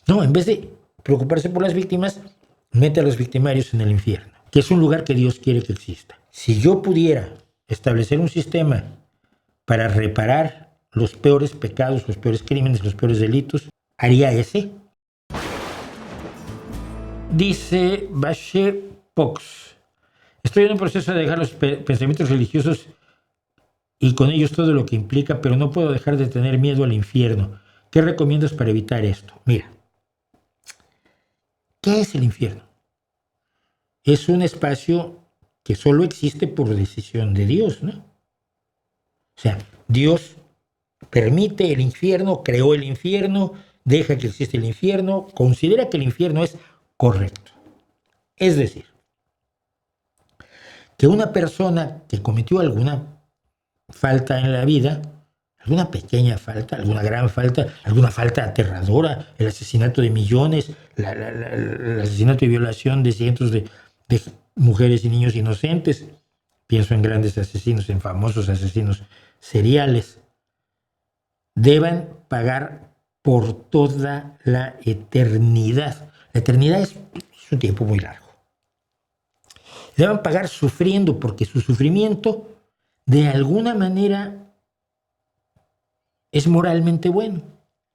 No, en vez de preocuparse por las víctimas, mete a los victimarios en el infierno, que es un lugar que Dios quiere que exista. Si yo pudiera establecer un sistema para reparar los peores pecados, los peores crímenes, los peores delitos, haría ese. Dice Bache Pox: estoy en un proceso de dejar los pensamientos religiosos y con ellos todo lo que implica, pero no puedo dejar de tener miedo al infierno. ¿Qué recomiendas para evitar esto? Mira, ¿qué es el infierno? Es un espacio que solo existe por decisión de Dios, ¿no? O sea, Dios permite el infierno, creó el infierno, deja que existe el infierno, considera que el infierno es correcto. Es decir, que una persona que cometió alguna falta en la vida, alguna pequeña falta, alguna gran falta, alguna falta aterradora, el asesinato de millones, el asesinato y violación de cientos de mujeres y niños inocentes, pienso en grandes asesinos, en famosos asesinos seriales, deban pagar por toda la eternidad. La eternidad es un tiempo muy largo. Deban pagar sufriendo porque su sufrimiento de alguna manera es moralmente bueno.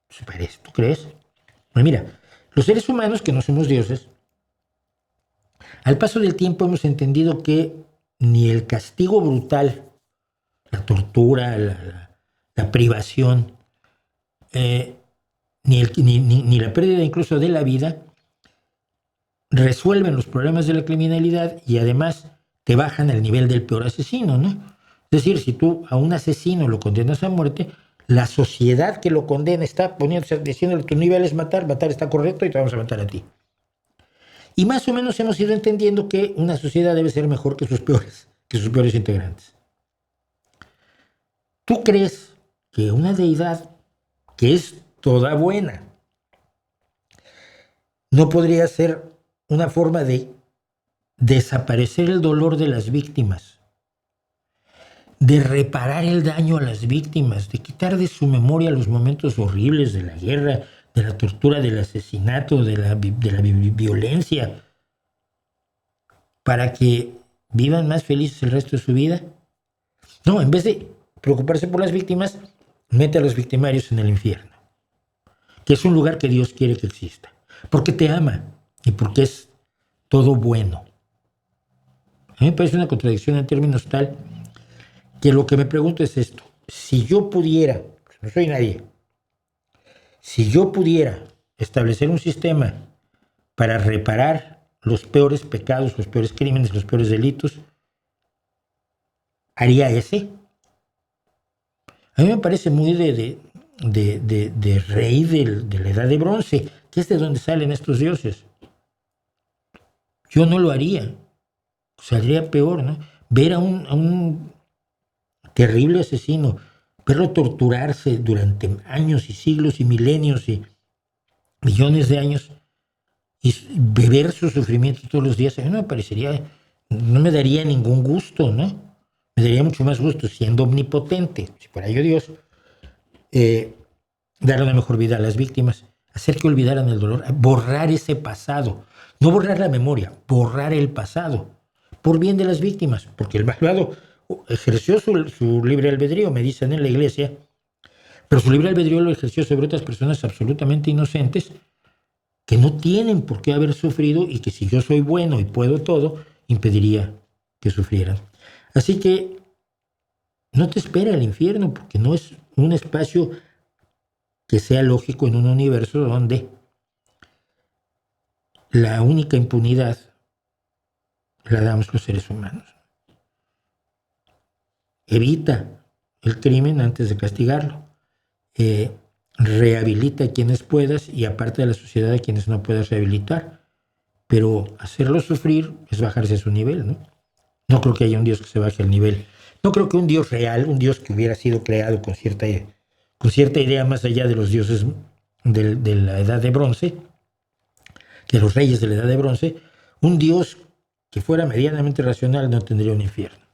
¿Tú crees? Bueno, mira, los seres humanos que no somos dioses, al paso del tiempo hemos entendido que ni el castigo brutal, la tortura, la privación, ni la pérdida incluso de la vida resuelven los problemas de la criminalidad y además te bajan al nivel del peor asesino, ¿no? Es decir, si tú a un asesino lo condenas a muerte, la sociedad que lo condena está diciéndole tu nivel es matar está correcto y te vamos a matar a ti. Y más o menos hemos ido entendiendo que una sociedad debe ser mejor que sus peores integrantes. ¿Tú crees que una deidad que es toda buena no podría ser una forma de desaparecer el dolor de las víctimas, de reparar el daño a las víctimas, de quitar de su memoria los momentos horribles de la guerra, de la tortura, del asesinato, de la violencia, para que vivan más felices el resto de su vida? No, en vez de preocuparse por las víctimas, mete a los victimarios en el infierno, que es un lugar que Dios quiere que exista, porque te ama y porque es todo bueno. A mí me parece una contradicción en términos tal que lo que me pregunto es esto: si yo pudiera, pues no soy nadie, si yo pudiera establecer un sistema para reparar los peores pecados, los peores crímenes, los peores delitos, ¿haría ese? A mí me parece muy de rey de la edad de bronce, que es de donde salen estos dioses. Yo no lo haría. Saldría peor, ¿no? Ver a un terrible asesino, verlo torturarse durante años y siglos y milenios y millones de años y beber su sufrimiento todos los días, a mí no me daría ningún gusto, ¿no? Me daría mucho más gusto, siendo omnipotente, si fuera yo Dios, dar una mejor vida a las víctimas, hacer que olvidaran el dolor, borrar ese pasado, no borrar la memoria, borrar el pasado, por bien de las víctimas, porque el malvado ejerció su libre albedrío, me dicen en la iglesia, pero su libre albedrío lo ejerció sobre otras personas absolutamente inocentes que no tienen por qué haber sufrido y que si yo soy bueno y puedo todo, impediría que sufrieran. Así que no te espera el infierno, porque no es un espacio que sea lógico en un universo donde la única impunidad la damos los seres humanos. Evita el crimen antes de castigarlo. Rehabilita a quienes puedas y aparte de la sociedad a quienes no puedas rehabilitar. Pero hacerlo sufrir es bajarse a su nivel, ¿no? No creo que haya un Dios que se baje al nivel. No creo que un Dios real, un Dios que hubiera sido creado con cierta idea más allá de los dioses de la edad de bronce, de los reyes de la edad de bronce, un Dios que fuera medianamente racional no tendría un infierno.